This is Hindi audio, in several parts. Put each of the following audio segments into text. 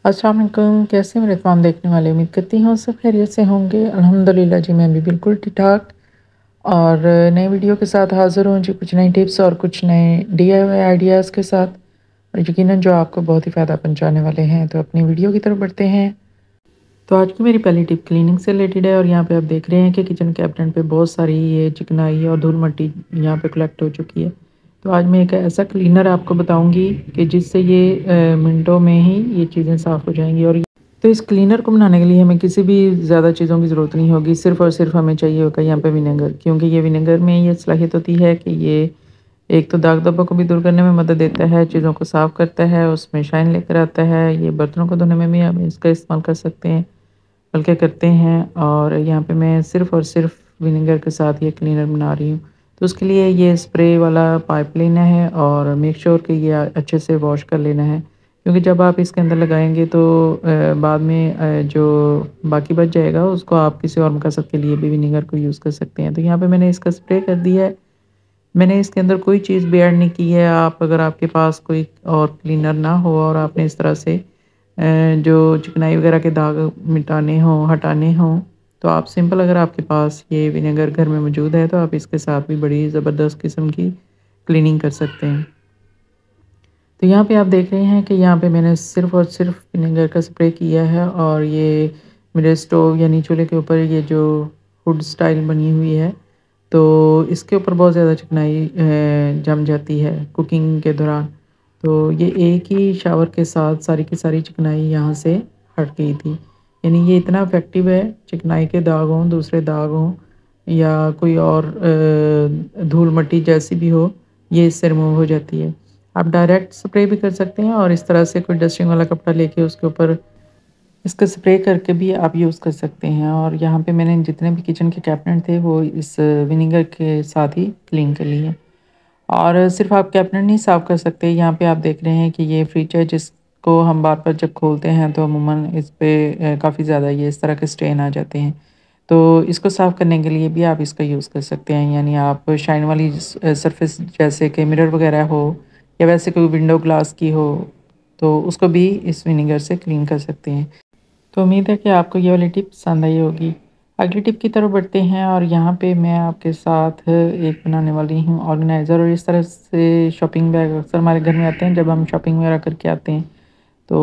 अस्सलाम वालेकुम। कैसे मेरे तमाम देखने वाले, उम्मीद करती हूँ सब खैरियत से होंगे। अल्हम्दुलिल्लाह जी, मैं भी बिल्कुल ठीक-ठाक और नई वीडियो के साथ हाज़िर हूँ जी, कुछ नई टिप्स और कुछ नए डीआईवाई आइडियाज़ के साथ, और यकीनन जो आपको बहुत ही फ़ायदा पहुँचाने वाले हैं। तो अपनी वीडियो की तरफ बढ़ते हैं। तो आज की मेरी पहली टिप क्लीनिंग से रिलेटेड है और यहाँ पे आप देख रहे हैं कि किचन कैबिनेट पे बहुत सारी ये चिकनाई और धूल मिट्टी यहाँ पे कलेक्ट हो चुकी है। तो आज मैं एक ऐसा क्लीनर आपको बताऊंगी कि जिससे ये मिनटों में ही ये चीज़ें साफ़ हो जाएंगी। और तो इस क्लीनर को बनाने के लिए हमें किसी भी ज़्यादा चीज़ों की ज़रूरत नहीं होगी, सिर्फ़ और सिर्फ हमें चाहिए होगा यहाँ पे विनेगर, क्योंकि ये विनेगर में ये सलाहियत होती है कि ये एक तो दाग धब्बों को भी दूर करने में मदद देता है, चीज़ों को साफ़ करता है, उसमें शाइन लेकर आता है। ये बर्तनों को धोने में भी हम इसका इस्तेमाल कर सकते हैं, बल्कि करते हैं। और यहाँ पे मैं सिर्फ़ और सिर्फ विनेगर के साथ ये क्लीनर बना रही हूँ। तो उसके लिए ये स्प्रे वाला पाइप लेना है और मेक श्योर कि ये अच्छे से वॉश कर लेना है, क्योंकि जब आप इसके अंदर लगाएंगे तो बाद में जो बाकी बच जाएगा उसको आप किसी और मकसद के लिए भी विनेगर को यूज़ कर सकते हैं। तो यहाँ पे मैंने इसका स्प्रे कर दिया है। मैंने इसके अंदर कोई चीज़ भी ऐड नहीं की है। आप अगर आपके पास कोई और क्लीनर ना हो और आपने इस तरह से जो चिकनाई वगैरह के दाग मिटाने हों, हटाने हों, तो आप सिंपल, अगर आपके पास ये विनेगर घर में मौजूद है तो आप इसके साथ भी बड़ी ज़बरदस्त किस्म की क्लीनिंग कर सकते हैं। तो यहाँ पे आप देख रहे हैं कि यहाँ पे मैंने सिर्फ़ और सिर्फ विनेगर का स्प्रे किया है और ये मेरे स्टोव यानी चूल्हे के ऊपर ये जो हुड स्टाइल बनी हुई है, तो इसके ऊपर बहुत ज़्यादा चिकनाई जम जाती है कुकिंग के दौरान। तो ये एक ही शावर के साथ सारी की सारी चिकनाई यहाँ से हट गई थी। यानी ये इतना इफ़ेक्टिव है, चिकनाई के दाग हों, दूसरे दाग हों या कोई और धूल मिट्टी जैसी भी हो, ये इससे रिमूव हो जाती है। आप डायरेक्ट स्प्रे भी कर सकते हैं और इस तरह से कोई डस्टिंग वाला कपड़ा लेके उसके ऊपर इसका स्प्रे करके भी आप यूज़ कर सकते हैं। और यहाँ पे मैंने जितने भी किचन के कैबिनेट थे वो इस विनेगर के साथ ही क्लीन कर लिए। और सिर्फ आप कैबिनेट नहीं साफ़ कर सकते, यहाँ पे आप देख रहे हैं कि ये फ्रिज है जिसको हम बार-बार जब खोलते हैं तो अमूमन इस पे काफ़ी ज़्यादा ये इस तरह के स्टेन आ जाते हैं। तो इसको साफ़ करने के लिए भी आप इसका यूज़ कर सकते हैं। यानी आप शाइन वाली सरफेस जैसे कि मिरर वगैरह हो या वैसे कोई विंडो ग्लास की हो, तो उसको भी इस विनेगर से क्लीन कर सकते हैं। तो उम्मीद है कि आपको ये वाली टिप पसंद आई होगी। अगली टिप की तरफ बढ़ते हैं और यहाँ पे मैं आपके साथ एक बनाने वाली हूँ ऑर्गेनाइज़र। और इस तरह से शॉपिंग बैग अक्सर हमारे घर में आते हैं जब हम शॉपिंग वगैरह करके आते हैं। तो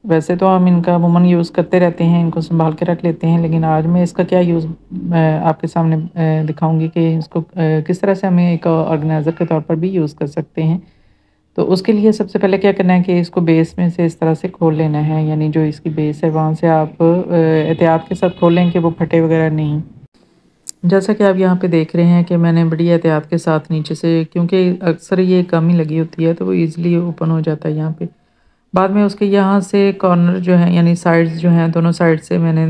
वैसे तो हम इनका अमूमन यूज़ करते रहते हैं, इनको संभाल के रख लेते हैं, लेकिन आज मैं इसका क्या यूज़ आपके सामने दिखाऊँगी कि इसको किस तरह से हमें एक ऑर्गेनाइज़र के तौर पर भी यूज़ कर सकते हैं। तो उसके लिए सबसे पहले क्या करना है कि इसको बेस में से इस तरह से खोल लेना है, यानी जो इसकी बेस है वहाँ से आप एहतियात के साथ खोलें कि वो फटे वगैरह नहीं। जैसा कि आप यहाँ पे देख रहे हैं कि मैंने बड़ी एहतियात के साथ नीचे से, क्योंकि अक्सर ये कम ही लगी होती है तो वो ईज़िली ओपन हो जाता है यहाँ पे। बाद में उसके यहाँ से कॉर्नर जो है यानी साइड्स जो हैं, दोनों साइड से मैंने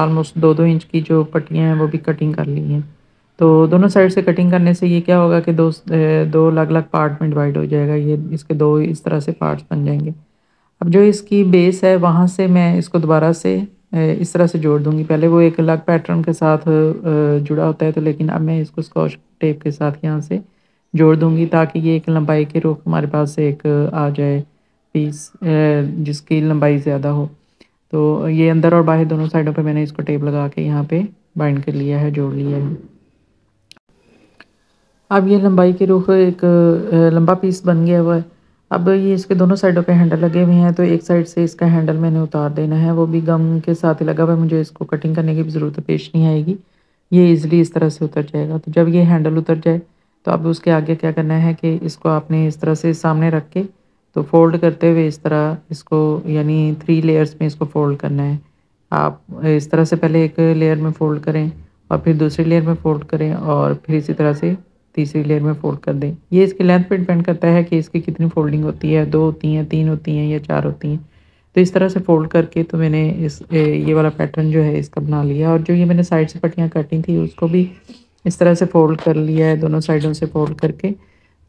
ऑलमोस्ट 2-2 इंच की जो पट्टियाँ हैं वो भी कटिंग कर ली हैं। तो दोनों साइड से कटिंग करने से ये क्या होगा कि दो अलग-अलग पार्ट में डिवाइड हो जाएगा। ये इसके 2 इस तरह से पार्ट्स बन जाएँगे। अब जो इसकी बेस है वहाँ से मैं इसको दोबारा से इस तरह से जोड़ दूँगी। पहले वो एक अलग पैटर्न के साथ जुड़ा होता है, तो लेकिन अब मैं इसको स्कॉच टेप के साथ यहाँ से जोड़ दूँगी ताकि ये एक लंबाई के रुख हमारे पास एक आ जाए पीस जिसकी लंबाई ज़्यादा हो। तो ये अंदर और बाहर दोनों साइडों पे मैंने इसको टेप लगा के यहाँ पे बाइंड कर लिया है, जोड़ लिया है। अब ये लंबाई के रुख एक लंबा पीस बन गया हुआ है। अब ये इसके दोनों साइडों पे हैंडल लगे हुए हैं, तो एक साइड से इसका हैंडल मैंने उतार देना है, वो भी गम के साथ ही लगा हुआ है, मुझे इसको कटिंग करने की भी ज़रूरत पेश नहीं आएगी। ये ईज़िली इस तरह से उतर जाएगा। तो जब ये हैंडल उतर जाए तो अब उसके आगे क्या करना है कि इसको आपने इस तरह से सामने रख के तो फ़ोल्ड करते हुए इस तरह इसको यानी 3 लेयर्स में इसको फ़ोल्ड करना है। आप इस तरह से पहले एक लेयर में फ़ोल्ड करें और फिर दूसरी लेयर में फ़ोल्ड करें और फिर इसी तरह से तीसरी लेयर में फ़ोल्ड कर दें। ये इसकी लेंथ पे डिपेंड करता है कि इसकी कितनी फ़ोल्डिंग होती है, 2 होती हैं, 3 होती हैं या 4 होती हैं। तो इस तरह से फ़ोल्ड करके तो मैंने ये वाला पैटर्न जो है इसका बना लिया। और जो ये मैंने साइड से पट्टियाँ काटी थी उसको भी इस तरह से फ़ोल्ड कर लिया है, दोनों साइडों से फ़ोल्ड करके।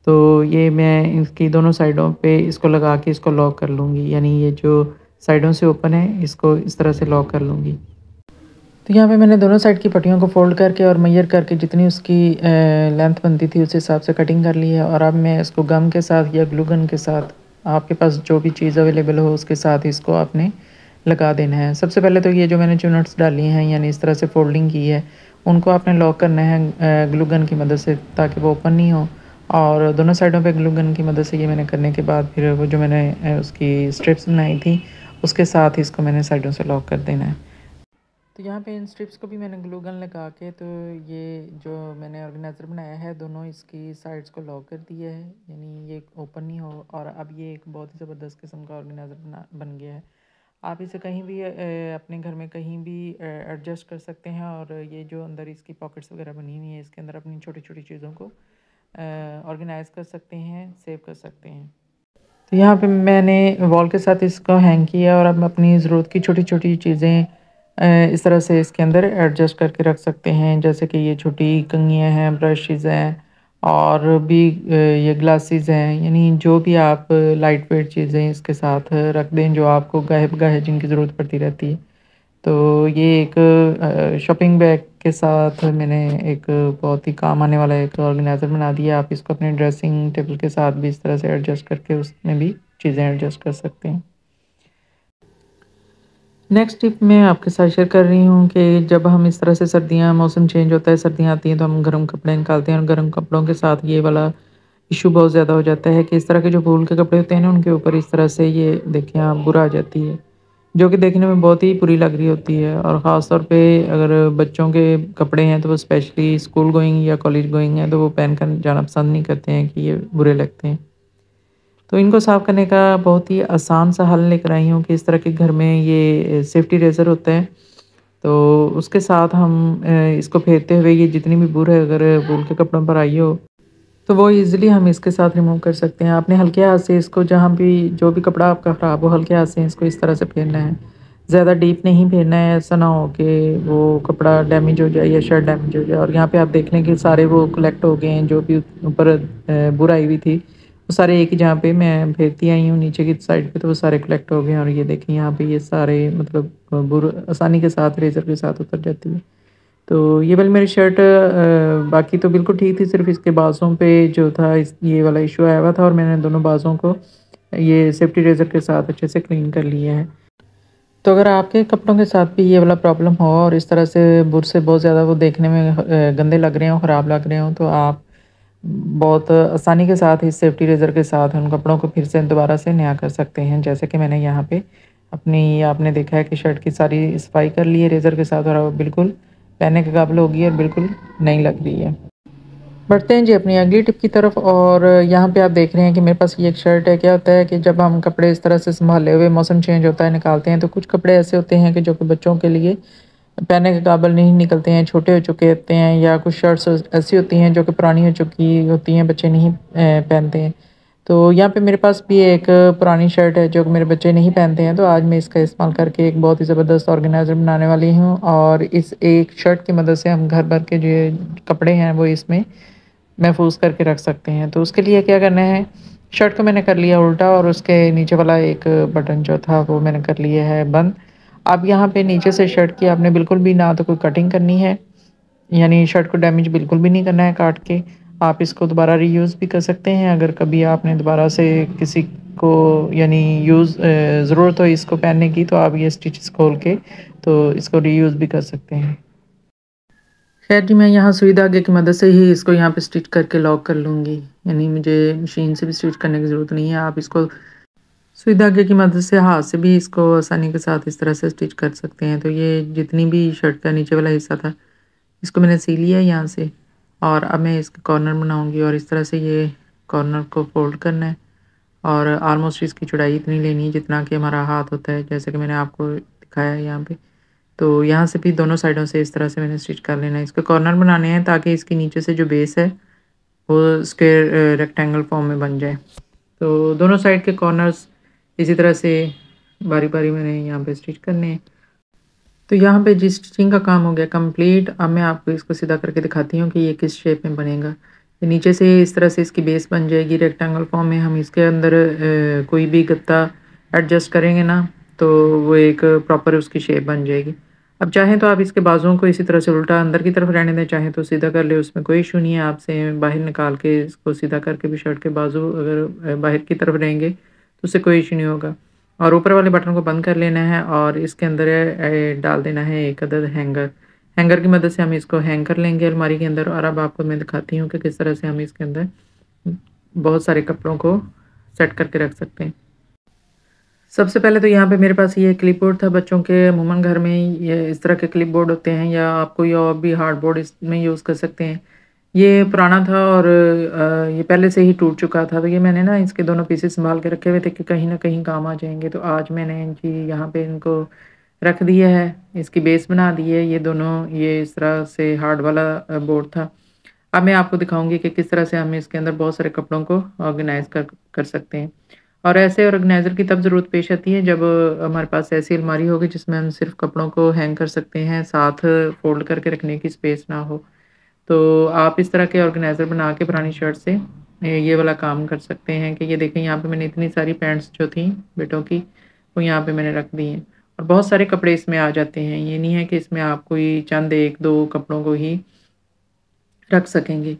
तो ये मैं इसकी दोनों साइडों पे इसको लगा के इसको लॉक कर लूँगी, यानी ये जो साइडों से ओपन है इसको इस तरह से लॉक कर लूँगी। तो यहाँ पे मैंने दोनों साइड की पट्टियों को फ़ोल्ड करके और मेजर करके जितनी उसकी लेंथ बनती थी उस हिसाब से कटिंग कर ली है। और अब मैं इसको गम के साथ या ग्लू गन के साथ आपके पास जो भी चीज़ अवेलेबल हो उसके साथ इसको आपने लगा देना है। सबसे पहले तो ये जो मैंने चुनट्स डाली हैं यानी इस तरह से फ़ोल्डिंग की है, उनको आपने लॉक करना है ग्लू गन की मदद से ताकि वो ओपन नहीं हो। और दोनों साइडों पे ग्लू गन की मदद से ये मैंने करने के बाद फिर वो जो मैंने उसकी स्ट्रिप्स बनाई थी उसके साथ इसको मैंने साइडों से लॉक कर देना है। तो यहाँ पे इन स्ट्रिप्स को भी मैंने ग्लू गन लगा के तो ये जो मैंने ऑर्गेनाइज़र बनाया है दोनों इसकी साइड्स को लॉक कर दिया है, यानी ये ओपन नहीं हो। और अब ये एक बहुत ही ज़बरदस्त किस्म का ऑर्गेनाइज़र बन गया है। आप इसे कहीं भी अपने घर में कहीं भी एडजस्ट कर सकते हैं। और ये जो अंदर इसकी पॉकेट्स वगैरह बनी हुई हैं इसके अंदर अपनी छोटी छोटी चीज़ों को ऑर्गेनाइज़ कर सकते हैं, सेव कर सकते हैं। तो यहाँ पे मैंने वॉल के साथ इसको हैंग किया और अब अपनी ज़रूरत की छोटी छोटी चीज़ें इस तरह से इसके अंदर एडजस्ट करके रख सकते हैं, जैसे कि ये छोटी कंघियाँ हैं, ब्रशेज़ हैं और भी ये ग्लासेस हैं, यानी जो भी आप लाइट वेट चीज़ें इसके साथ रख दें जो आपको गाहे बगाहे जिनकी ज़रूरत पड़ती रहती है। तो ये एक शॉपिंग बैग के साथ मैंने एक बहुत ही काम आने वाला एक ऑर्गेनाइज़र बना दिया। आप इसको अपने ड्रेसिंग टेबल के साथ भी इस तरह से एडजस्ट करके उसमें भी चीज़ें एडजस्ट कर सकते हैं। नेक्स्ट टिप मैं आपके साथ शेयर कर रही हूँ कि जब हम इस तरह से सर्दियाँ मौसम चेंज होता है, सर्दियाँ आती हैं तो हम गर्म कपड़े निकालते हैं और गर्म कपड़ों के साथ ये वाला इशू बहुत ज़्यादा हो जाता है कि इस तरह के जो वूल के कपड़े होते हैं ना उनके ऊपर इस तरह से ये देखिए आप बुरा आ जाती है, जो कि देखने में बहुत ही बुरी लग रही होती है। और ख़ास तौर पे अगर बच्चों के कपड़े हैं तो वो स्पेशली स्कूल गोइंग या कॉलेज गोइंग हैं तो वो पहन कर जाना पसंद नहीं करते हैं कि ये बुरे लगते हैं। तो इनको साफ़ करने का बहुत ही आसान सा हल लेकर आई हूँ कि इस तरह के घर में ये सेफ्टी रेज़र होता है, तो उसके साथ हम इसको फेरते हुए ये जितनी भी बुर है अगर वूल के कपड़ों पर आई हो तो वो ईज़िली हम इसके साथ रिमूव कर सकते हैं। आपने हल्के हाथ से इसको जहाँ भी जो भी कपड़ा आपका ख़राब हो हल्के हाथ से इसको इस तरह से फेरना है। ज़्यादा डीप नहीं फेरना है, ऐसा ना हो कि वो कपड़ा डैमेज हो जाए या शर्ट डैमेज हो जाए। और यहाँ पे आप देख लें कि सारे वो कलेक्ट हो गए हैं जो भी ऊपर बुर आई हुई थी, वो सारे एक ही जहाँ पे मैं फेरती आई हूँ नीचे की साइड पे तो वो सारे कलेक्ट हो गए हैं। और ये देखिए यहाँ पे ये सारे मतलब बुर आसानी के साथ रेज़र के साथ उतर जाती है। तो ये वाली मेरी शर्ट बाकी तो बिल्कुल ठीक थी, सिर्फ़ इसके बाज़ों पे जो था इस ये वाला इश्यू आया हुआ था और मैंने दोनों बाज़ों को ये सेफ्टी रेज़र के साथ अच्छे से क्लीन कर लिया है। तो अगर आपके कपड़ों के साथ भी ये वाला प्रॉब्लम हो और इस तरह से बुर से बहुत ज़्यादा वो देखने में गंदे लग रहे हों, ख़राब लग रहे हों, तो आप बहुत आसानी के साथ इस सेफ्टी रेज़र के साथ उन कपड़ों को फिर से दोबारा से नया कर सकते हैं। जैसे कि मैंने यहाँ पे अपनी आपने देखा है कि शर्ट की सारी सफाई कर ली है रेज़र के साथ और अब बिल्कुल पहनने के काबिल हो गई है और बिल्कुल नई लग रही है। बढ़ते हैं जी अपनी अगली टिप की तरफ। और यहाँ पे आप देख रहे हैं कि मेरे पास ये एक शर्ट है। क्या होता है कि जब हम कपड़े इस तरह से संभाले हुए मौसम चेंज होता है निकालते हैं तो कुछ कपड़े ऐसे होते हैं कि जो कि बच्चों के लिए पहनने के काबिल नहीं निकलते हैं, छोटे हो चुके होते हैं, या कुछ शर्ट्स ऐसी होती हैं जो कि पुरानी हो चुकी होती हैं, बच्चे नहीं पहनते हैं। तो यहाँ पे मेरे पास भी एक पुरानी शर्ट है जो कि मेरे बच्चे नहीं पहनते हैं, तो आज मैं इसका इस्तेमाल करके एक बहुत ही ज़बरदस्त ऑर्गेनाइज़र बनाने वाली हूँ। और इस एक शर्ट की मदद से हम घर भर के जो कपड़े हैं वो इसमें महफूज करके रख सकते हैं। तो उसके लिए क्या करना है, शर्ट को मैंने कर लिया उल्टा और उसके नीचे वाला एक बटन जो था वो मैंने कर लिया है बंद। अब यहाँ पे नीचे से शर्ट की आपने बिल्कुल भी ना तो कोई कटिंग करनी है, यानी शर्ट को डैमेज बिल्कुल भी नहीं करना है काट के। आप इसको दोबारा रीयूज़ भी कर सकते हैं अगर कभी आपने दोबारा से किसी को यानी ज़रूरत हो इसको पहनने की, तो आप ये स्टिचेस खोल के तो इसको रीयूज़ भी कर सकते हैं। खैर जी, मैं यहाँ सुई धागे की मदद से ही इसको यहाँ पे स्टिच करके लॉक कर लूँगी, यानी मुझे मशीन से भी स्टिच करने की ज़रूरत नहीं है। आप इसको सुई धागे की मदद से हाथ से भी इसको आसानी के साथ इस तरह से स्टिच कर सकते हैं। तो ये जितनी भी शर्ट का नीचे वाला हिस्सा था इसको मैंने सी लिया है यहाँ से। और अब मैं इसके कॉर्नर बनाऊँगी और इस तरह से ये कॉर्नर को फ़ोल्ड करना है और ऑलमोस्ट इसकी चौड़ाई इतनी लेनी है जितना कि हमारा हाथ होता है, जैसे कि मैंने आपको दिखाया है यहाँ पे। तो यहाँ से भी दोनों साइडों से इस तरह से मैंने स्टिच कर लेना है। इसके कॉर्नर बनाने हैं ताकि इसके नीचे से जो बेस है वो स्क्वायर रेक्टेंगल फॉर्म में बन जाए। तो दोनों साइड के कॉर्नर्स इसी तरह से बारी-बारी मैंने यहाँ पे स्टिच करने हैं। तो यहाँ पे जी स्टिचिंग का काम हो गया कंप्लीट। अब मैं आपको इसको सीधा करके दिखाती हूँ कि ये किस शेप में बनेगा। ये नीचे से इस तरह से इसकी बेस बन जाएगी रेक्टेंगल फॉर्म में। हम इसके अंदर कोई भी गत्ता एडजस्ट करेंगे ना तो वो एक प्रॉपर उसकी शेप बन जाएगी। अब चाहें तो आप इसके बाजुओं को इसी तरह से उल्टा अंदर की तरफ रहने दें, चाहें तो सीधा कर ले, उसमें कोई इशू नहीं है। आपसे बाहर निकाल के इसको सीधा करके भी शर्ट के बाजू अगर बाहर की तरफ रहेंगे तो उससे कोई इशू नहीं होगा। और ऊपर वाले बटन को बंद कर लेना है और इसके अंदर डाल देना है एक अदद हैंगर। हैंगर की मदद से हम इसको हैंग कर लेंगे अलमारी के अंदर। और अब आपको मैं दिखाती हूँ कि किस तरह से हम इसके अंदर बहुत सारे कपड़ों को सेट करके रख सकते हैं। सबसे पहले तो यहाँ पे मेरे पास ये क्लिपबोर्ड था। बच्चों के अमूमन घर में ये इस तरह के क्लिपबोर्ड होते हैं, या आप कोई और भी हार्डबोर्ड इसमें यूज़ कर सकते हैं। ये पुराना था और ये पहले से ही टूट चुका था, तो ये मैंने ना इसके दोनों पीसेस संभाल के रखे हुए थे कि कहीं ना कहीं काम आ जाएंगे। तो आज मैंने जी यहाँ पे इनको रख दिया है, इसकी बेस बना दी है। ये दोनों ये इस तरह से हार्ड वाला बोर्ड था। अब मैं आपको दिखाऊंगी कि किस तरह से हम इसके अंदर बहुत सारे कपड़ों को ऑर्गेनाइज कर सकते हैं। और ऐसे ऑर्गेनाइज़र की तब ज़रूरत पेश आती है जब हमारे पास ऐसी अलमारी होगी जिसमें हम सिर्फ कपड़ों को हैंग कर सकते हैं, साथ फ़ोल्ड करके रखने की स्पेस ना हो। तो आप इस तरह के ऑर्गेनाइज़र बना के पुरानी शर्ट से ये वाला काम कर सकते हैं कि ये देखें, यहाँ पे मैंने इतनी सारी पैंट्स जो थी बेटों की, वो यहाँ पे मैंने रख दी हैं। और बहुत सारे कपड़े इसमें आ जाते हैं, ये नहीं है कि इसमें आप कोई चंद 1-2 कपड़ों को ही रख सकेंगे।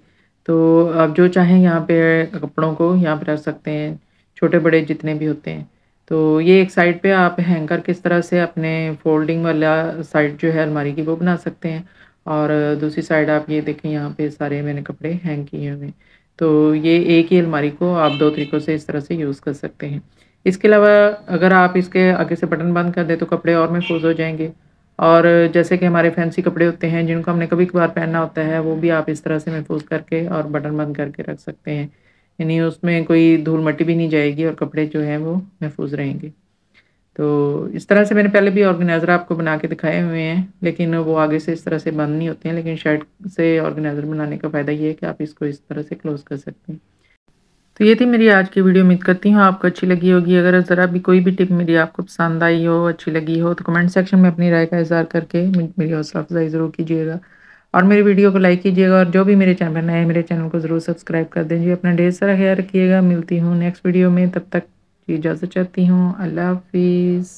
तो आप जो चाहें यहाँ पे कपड़ों को यहाँ पे रख सकते हैं, छोटे-बड़े जितने भी होते हैं। तो ये एक साइड पे आप हैंगर किस तरह से अपने फ़ोल्डिंग वाला साइड जो है अलमारी की वो बना सकते हैं, और दूसरी साइड आप ये देखें यहाँ पे सारे मैंने कपड़े हैंग किए हुए हैं। तो ये एक ही अलमारी को आप 2 तरीकों से इस तरह से यूज़ कर सकते हैं। इसके अलावा अगर आप इसके आगे से बटन बंद कर दें तो कपड़े और महफूज़ हो जाएँगे। और जैसे कि हमारे फैंसी कपड़े होते हैं जिनको हमने कभी-कभार पहनना होता है, वो भी आप इस तरह से महफूज़ करके और बटन बंद करके रख सकते हैं। यानी उसमें कोई धूल-मट्टी भी नहीं जाएगी और कपड़े जो हैं वो महफूज़ रहेंगे। तो इस तरह से मैंने पहले भी ऑर्गेनाइज़र आपको बना के दिखाए हुए हैं, लेकिन वो आगे से इस तरह से बंद नहीं होते हैं। लेकिन शर्ट से ऑर्गेनाइज़र बनाने का फ़ायदा ये है कि आप इसको इस तरह से क्लोज़ कर सकते हैं। तो ये थी मेरी आज की वीडियो। उम्मीद करती हूँ आपको अच्छी लगी होगी। अगर ज़रा भी कोई भी टिप मेरी आपको पसंद आई हो, अच्छी लगी हो, तो कमेंट सेक्शन में अपनी राय का इज़हार करके मेरी हौसला अफ़ज़ाई ज़रूर कीजिएगा। और मेरी वीडियो को लाइक कीजिएगा, और जो भी मेरे चैनल पर नए हैं मेरे चैनल को ज़रूर सब्सक्राइब कर दीजिए। अपना ढेर सारा ख्याल रखिएगा। मिलती हूँ नेक्स्ट वीडियो में, तब तक इजाज़त चाहती हूँ। अल्लाह हाफ़िज़।